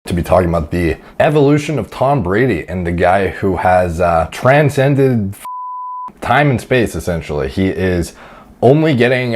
To be talking about the evolution of Tom Brady and the guy who has transcended time and space, essentially. He is only getting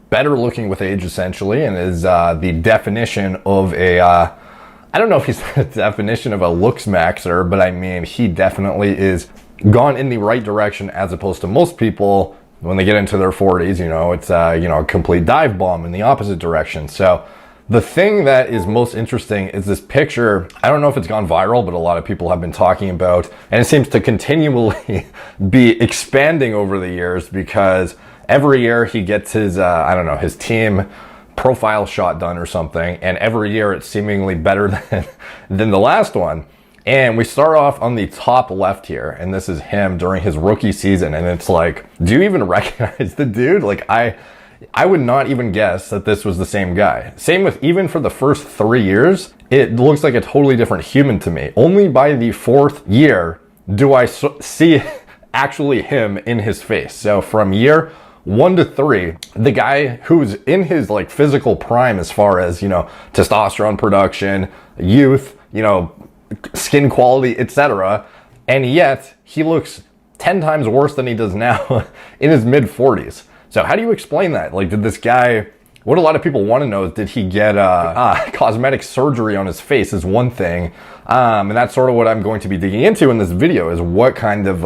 better looking with age, essentially, and is the definition of a, I don't know if he's the definition of a looks maxer, but I mean, he definitely is gone in the right direction as opposed to most people when they get into their 40s, you know, it's, a complete dive bomb in the opposite direction. So the thing that is most interesting is this picture. I don't know if it's gone viral, but a lot of people have been talking about, and it seems to continually be expanding over the years because every year he gets his, his team profile shot done or something. And every year it's seemingly better than the last one. And we start off on the top left here. And this is him during his rookie season. And it's like, do you even recognize the dude? Like I would not even guess that this was the same guy. Same with even for the first 3 years, it looks like a totally different human to me. Only by the fourth year do I see actually him in his face. So from year 1 to 3, the guy who's in his like physical prime as far as, testosterone production, youth, skin quality, etc. And yet he looks 10 times worse than he does now in his mid 40s. So how do you explain that? Like, did this guy, what a lot of people want to know is, did he get cosmetic surgery on his face is one thing. And that's sort of what I'm going to be digging into in this video is what kind of,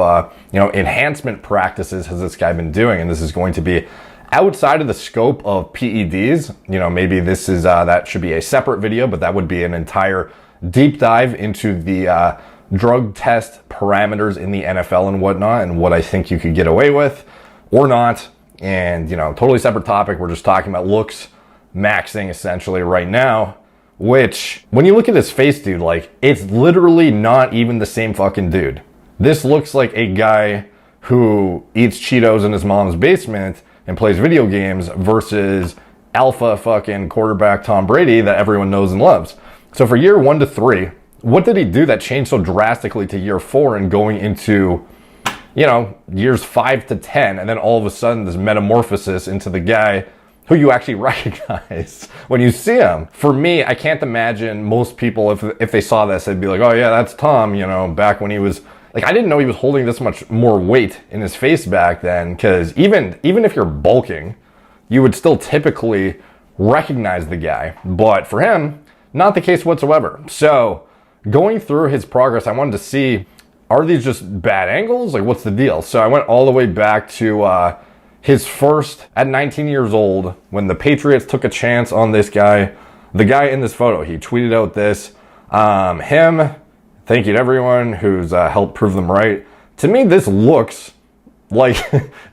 enhancement practices has this guy been doing? And this is going to be outside of the scope of PEDs. Maybe this is, that should be a separate video, but that would be an entire deep dive into the drug test parameters in the NFL and whatnot and what I think you could get away with or not. And, totally separate topic. We're just talking about looks maxing essentially right now, which when you look at his face, dude, like it's literally not even the same fucking dude. This looks like a guy who eats Cheetos in his mom's basement and plays video games versus alpha fucking quarterback Tom Brady that everyone knows and loves. So for year 1 to 3, what did he do that changed so drastically to year 4 and going into years 5 to 10, and then all of a sudden this metamorphosis into the guy who you actually recognize when you see him? For me, I can't imagine most people, if they saw this, they'd be like, oh yeah, that's Tom, back when he was, like, I didn't know he was holding this much more weight in his face back then, because even if you're bulking, you would still typically recognize the guy. But for him, not the case whatsoever. So going through his progress, I wanted to see, are these just bad angles? Like, what's the deal? So I went all the way back to his first at 19 years old when the Patriots took a chance on this guy. The guy in this photo, he tweeted out this. Thank you to everyone who's helped prove them right. To me, this looks like,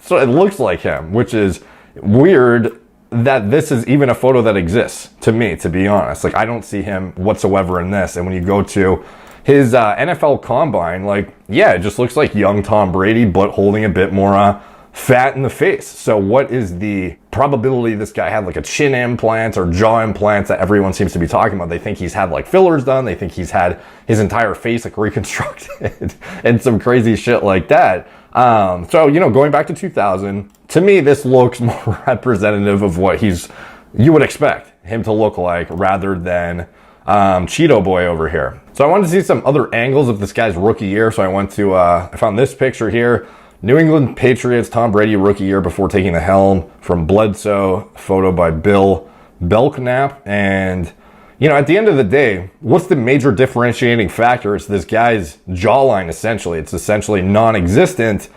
so it looks like him, which is weird that this is even a photo that exists to me, to be honest. Like, I don't see him whatsoever in this. And when you go to his NFL combine, like, yeah, it just looks like young Tom Brady, but holding a bit more fat in the face. So what is the probability this guy had like a chin implant or jaw implants that everyone seems to be talking about? They think he's had like fillers done. They think he's had his entire face like reconstructed and some crazy shit like that. So, going back to 2000, to me, this looks more representative of what you would expect him to look like rather than Cheeto boy over here. So I wanted to see some other angles of this guy's rookie year. So I went to, I found this picture here. New England Patriots, Tom Brady rookie year before taking the helm from Bledsoe, photo by Bill Belknap. And, at the end of the day, what's the major differentiating factor? It's this guy's jawline, essentially. It's essentially non-existent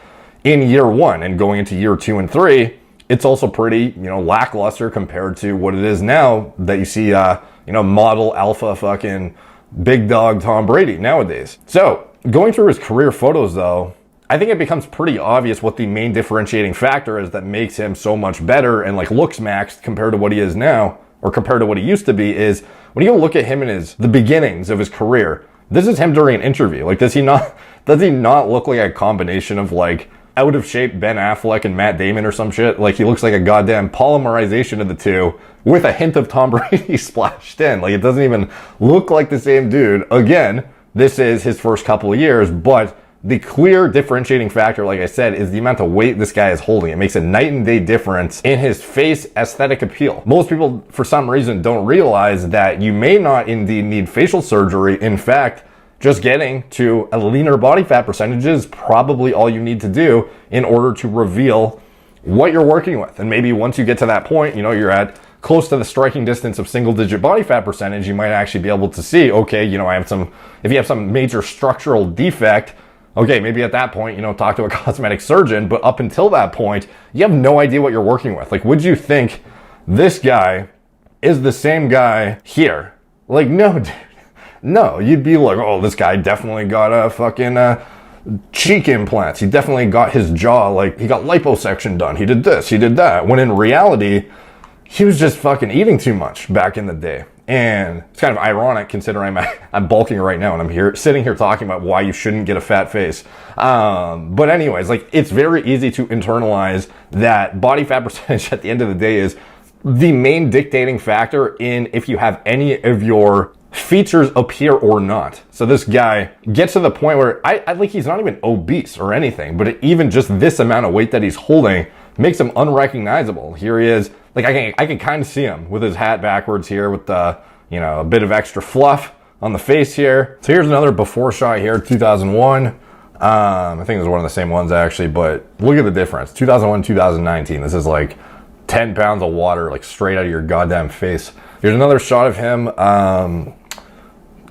in year 1, and going into year 2 and 3, it's also pretty, lackluster compared to what it is now that you see, model alpha fucking big dog Tom Brady nowadays. So going through his career photos though, I think it becomes pretty obvious what the main differentiating factor is that makes him so much better and like looks maxed compared to what he is now, or compared to what he used to be, is when you look at him in the beginnings of his career, this is him during an interview. Like, does he not look like a combination of like out of shape Ben Affleck and Matt Damon or some shit? Like, he looks like a goddamn polymerization of the two with a hint of Tom Brady splashed in. Like, it doesn't even look like the same dude. Again, this is his first couple of years, but the clear differentiating factor, like I said, is the amount of weight this guy is holding. It makes a night and day difference in his face aesthetic appeal. Most people, for some reason, don't realize that you may not indeed need facial surgery. In fact, just getting to a leaner body fat percentage is probably all you need to do in order to reveal what you're working with. And maybe once you get to that point, you're at close to the striking distance of single digit body fat percentage, you might actually be able to see, okay, if you have some major structural defect, okay, maybe at that point, talk to a cosmetic surgeon. But up until that point, you have no idea what you're working with. Like, would you think this guy is the same guy here? Like, no, dude. No, you'd be like, oh, this guy definitely got a fucking cheek implants. He definitely got his jaw, like, he got liposuction done. He did this, he did that. When in reality, he was just fucking eating too much back in the day. And it's kind of ironic considering I'm bulking right now and I'm sitting here talking about why you shouldn't get a fat face. But anyways, like, it's very easy to internalize that body fat percentage at the end of the day is the main dictating factor in if you have any of your features appear or not. So this guy gets to the point where I like, he's not even obese or anything, but even just this amount of weight that he's holding makes him unrecognizable. Here he is. Like, I can kind of see him with his hat backwards here with the, a bit of extra fluff on the face here. So here's another before shot here, 2001. I think it was one of the same ones actually, but look at the difference. 2001, 2019. This is like 10 pounds of water, like straight out of your goddamn face. Here's another shot of him,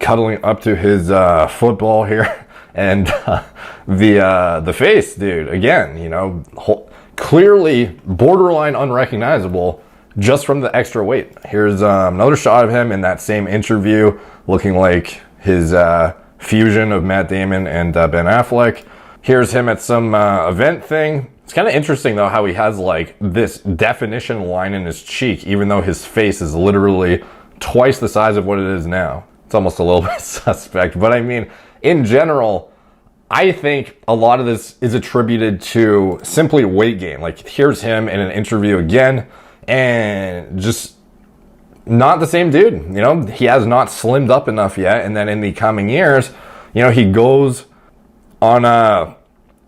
cuddling up to his football here. And the face, dude, again, clearly borderline unrecognizable just from the extra weight. Here's another shot of him in that same interview looking like his fusion of Matt Damon and Ben Affleck. Here's him at some event thing. It's kind of interesting though how he has like this definition line in his cheek even though his face is literally twice the size of what it is now. It's almost a little bit suspect, but I mean, in general, I think a lot of this is attributed to simply weight gain. Like, here's him in an interview again, and just not the same dude. He has not slimmed up enough yet. And then in the coming years, he goes on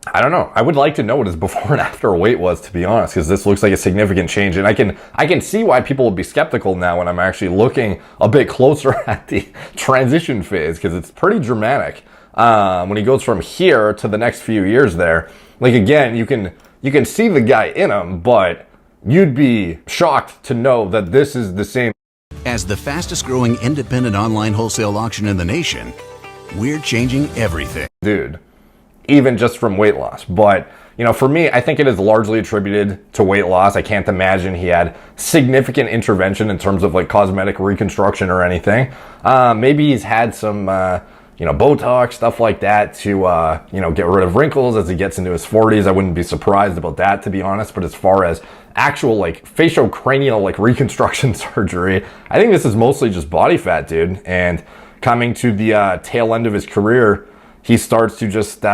I don't know. I would like to know what his before and after weight was, to be honest, because this looks like a significant change. And I can see why people would be skeptical now when I'm actually looking a bit closer at the transition phase, because it's pretty dramatic. When he goes from here to the next few years there, like, again, you can see the guy in him, but you'd be shocked to know that this is the same. As the fastest growing independent online wholesale auction in the nation, we're changing everything. Dude, even just from weight loss. But, for me, I think it is largely attributed to weight loss. I can't imagine he had significant intervention in terms of like cosmetic reconstruction or anything. Maybe he's had some, Botox, stuff like that to, get rid of wrinkles as he gets into his 40s. I wouldn't be surprised about that, to be honest. But as far as actual like faciocranial like reconstruction surgery, I think this is mostly just body fat, dude. And coming to the tail end of his career, he starts to just,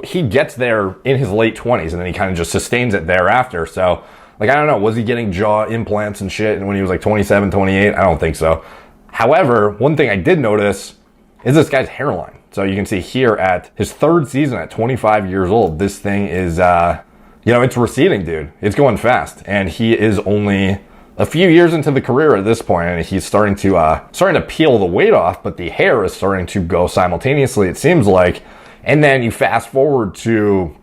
he gets there in his late 20s and then he kind of just sustains it thereafter. So, like, I don't know, was he getting jaw implants and shit when he was like 27, 28? I don't think so. However, one thing I did notice is this guy's hairline. So you can see here at his third season at 25 years old, this thing is, it's receding, dude. It's going fast. And he is only a few years into the career at this point, and he's starting to peel the weight off, but the hair is starting to go simultaneously, it seems like. And then you fast forward to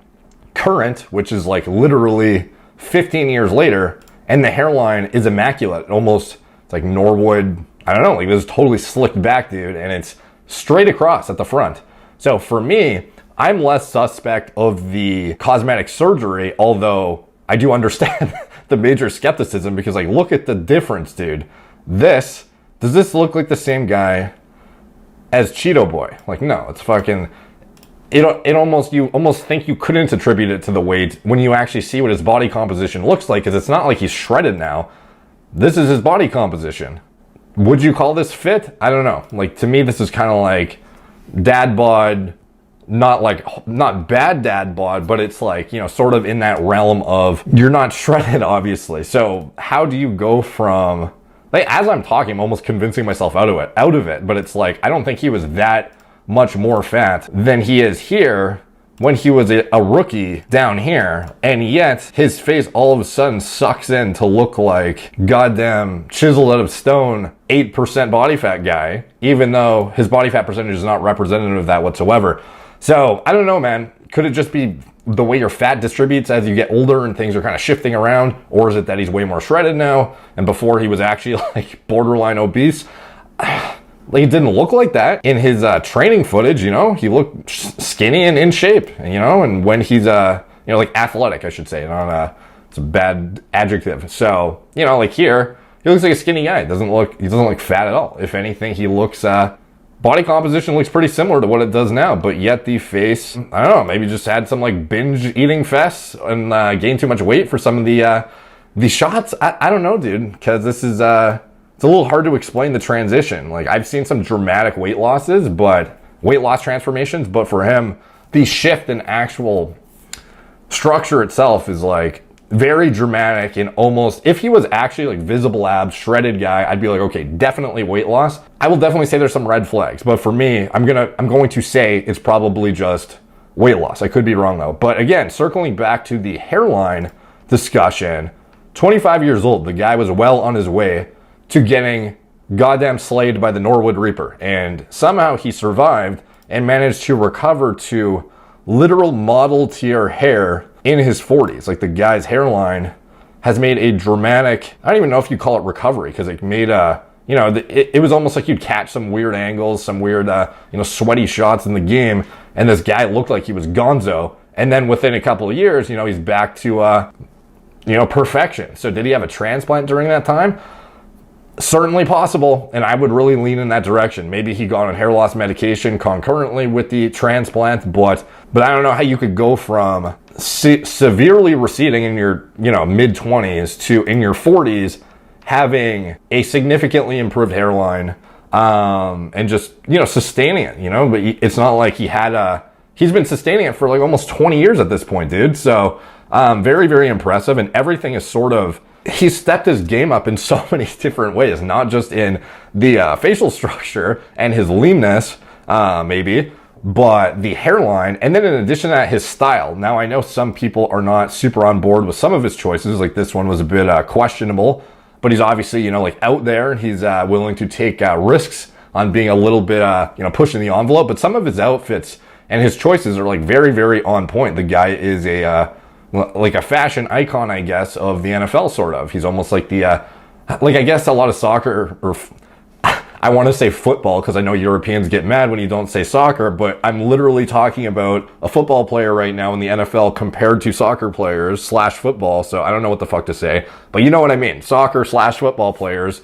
current, which is like literally 15 years later, and the hairline is immaculate. It's like Norwood, I don't know, like, this is totally slicked back, dude, and it's straight across at the front. So for me, I'm less suspect of the cosmetic surgery, although I do understand the major skepticism, because like, look at the difference, dude. Does this look like the same guy as Cheeto Boy? Like, no, it's fucking, you almost think you couldn't attribute it to the weight when you actually see what his body composition looks like, because it's not like he's shredded now. This is his body composition. Would you call this fit? I don't know. Like, to me, this is kind of like dad bod, not bad dad bod, but it's like, sort of in that realm of you're not shredded, obviously. So how do you go from, like, as I'm talking, I'm almost convincing myself out of it, but it's like, I don't think he was that much more fat than he is here when he was a rookie down here, and yet his face all of a sudden sucks in to look like goddamn chiseled out of stone 8% body fat guy, even though his body fat percentage is not representative of that whatsoever. So I don't know, man. Could it just be the way your fat distributes as you get older and things are kind of shifting around? Or is it that he's way more shredded now and before he was actually like borderline obese? Like, it didn't look like that in his training footage, you know? He looked skinny and in shape, you know? And when he's, like athletic, I should say. It's a bad adjective. So, you know, like here, he looks like a skinny guy. He doesn't look fat at all. If anything, he looks, body composition looks pretty similar to what it does now, but yet the face, I don't know, maybe just had some like binge eating fests and gained too much weight for some of the shots. I don't know, dude, because this is, it's a little hard to explain the transition. Like, I've seen some dramatic weight loss transformations, but for him, the shift in actual structure itself is like very dramatic and almost, if he was actually like visible abs, shredded guy, I'd be like, okay, definitely weight loss. I will definitely say there's some red flags, but for me, I'm going to say it's probably just weight loss. I could be wrong though. But again, circling back to the hairline discussion, 25 years old, the guy was well on his way to getting goddamn slayed by the Norwood Reaper. And somehow he survived and managed to recover to literal model tier hair in his 40s. Like, the guy's hairline has made a dramatic, I don't even know if you call it recovery, because it made it was almost like you'd catch some weird angles, some weird, sweaty shots in the game. And this guy looked like he was gonzo. And then within a couple of years, he's back to, perfection. So did he have a transplant during that time? Certainly possible, and I would really lean in that direction. Maybe he got on hair loss medication concurrently with the transplant, but I don't know how you could go from severely receding in your mid-20s to in your 40s having a significantly improved hairline and just sustaining it. But it's not like he's been sustaining it for like almost 20 years at this point, dude. So very, very impressive, and everything is sort of, he's stepped his game up in so many different ways, not just in the facial structure and his leanness, maybe, but the hairline. And then in addition to that, his style. Now, I know some people are not super on board with some of his choices. Like, this one was a bit questionable, but he's obviously, out there, and he's willing to take risks on being a little bit, pushing the envelope. But some of his outfits and his choices are like very, very on point. The guy is like a fashion icon, I guess, of the NFL, sort of. He's almost like I guess a lot of soccer, or I want to say football, because I know Europeans get mad when you don't say soccer, but I'm literally talking about a football player right now in the NFL compared to soccer players / football, so I don't know what the fuck to say, but you know what I mean. Soccer / football players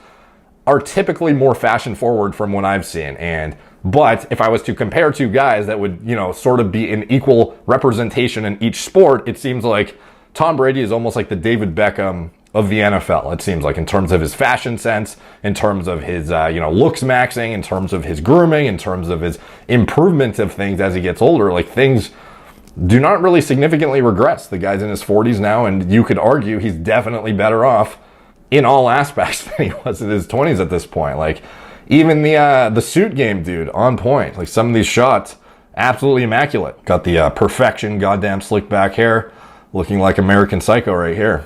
are typically more fashion forward from what I've seen, but if I was to compare two guys that would, sort of be in equal representation in each sport, it seems like Tom Brady is almost like the David Beckham of the NFL. It seems like, in terms of his fashion sense, in terms of his, looks maxing, in terms of his grooming, in terms of his improvement of things as he gets older. Like, things do not really significantly regress. The guy's in his 40s now, and you could argue he's definitely better off in all aspects than he was in his 20s at this point. Like, even the suit game, dude, on point. Like, some of these shots, absolutely immaculate. Got the perfection goddamn slick back hair, looking like American Psycho right here.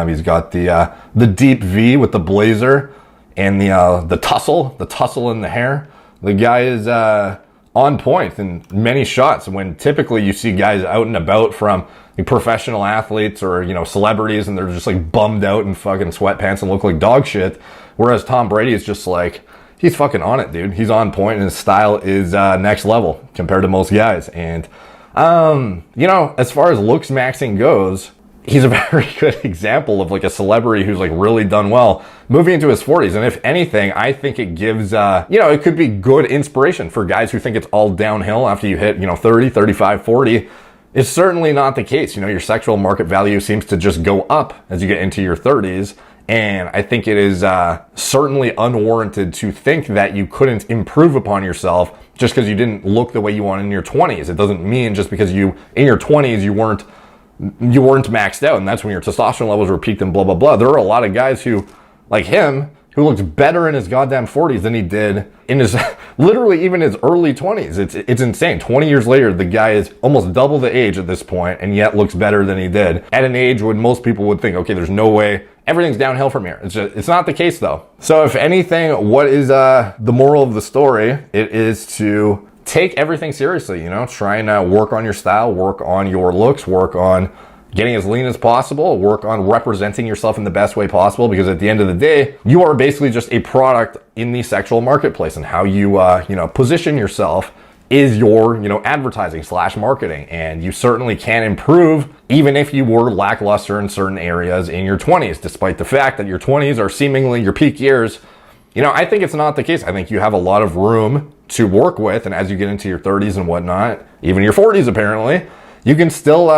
He's got the deep V with the blazer and the tussle in the hair. The guy is on point in many shots, when typically you see guys out and about from like professional athletes or celebrities, and they're just like bummed out in fucking sweatpants and look like dog shit. Whereas Tom Brady is just like, he's fucking on it, dude. He's on point, and his style is next level compared to most guys. And, as far as looks maxing goes, he's a very good example of like a celebrity who's like really done well moving into his 40s. And if anything, I think it gives, it could be good inspiration for guys who think it's all downhill after you hit, 30, 35, 40. It's certainly not the case. Your sexual market value seems to just go up as you get into your 30s. And I think it is certainly unwarranted to think that you couldn't improve upon yourself just because you didn't look the way you wanted in your 20s. It doesn't mean just because in your 20s you weren't maxed out, and that's when your testosterone levels were peaked and blah, blah, blah. There are a lot of guys who, like him, who looked better in his goddamn 40s than he did in his literally even his early 20s. It's insane. 20 years later, the guy is almost double the age at this point and yet looks better than he did at an age when most people would think, okay, there's no way, everything's downhill from here. It's not the case though. So if anything, what is the moral of the story? It is to take everything seriously, you know, try and work on your style, work on your looks, work on getting as lean as possible, work on representing yourself in the best way possible, because at the end of the day, you are basically just a product in the sexual marketplace, and how you, position yourself is your, advertising / marketing. And you certainly can improve even if you were lackluster in certain areas in your 20s, despite the fact that your 20s are seemingly your peak years. I think it's not the case. I think you have a lot of room to work with. And as you get into your 30s and whatnot, even your 40s apparently, you can still,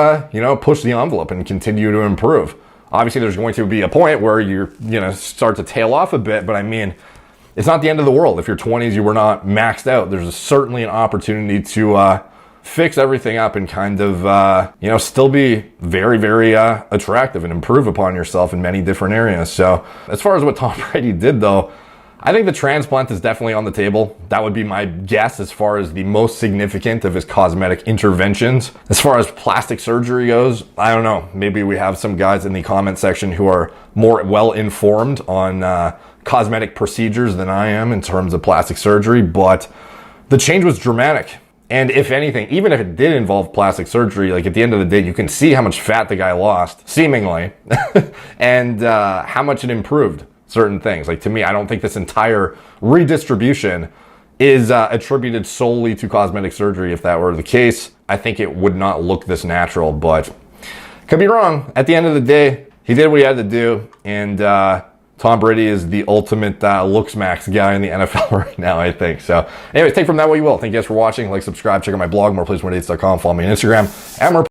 push the envelope and continue to improve. Obviously, there's going to be a point where you're, start to tail off a bit, but I mean, it's not the end of the world. If your 20s, you were not maxed out, there's certainly an opportunity to fix everything up and kind of, still be very, very attractive and improve upon yourself in many different areas. So as far as what Tom Brady did, though, I think the transplant is definitely on the table. That would be my guess as far as the most significant of his cosmetic interventions. As far as plastic surgery goes, I don't know. Maybe we have some guys in the comment section who are more well informed on cosmetic procedures than I am in terms of plastic surgery, but the change was dramatic. And if anything, even if it did involve plastic surgery, like at the end of the day, you can see how much fat the guy lost, seemingly, and how much it improved certain things. Like, to me, I don't think this entire redistribution is attributed solely to cosmetic surgery. If that were the case, I think it would not look this natural, but could be wrong. At the end of the day, he did what he had to do, and Tom Brady is the ultimate looks max guy in the NFL right now, I think. So anyways, take from that what you will. Thank you guys for watching. Like, subscribe, check out my blog, moreplaysmoredates.com. Follow me on Instagram, and more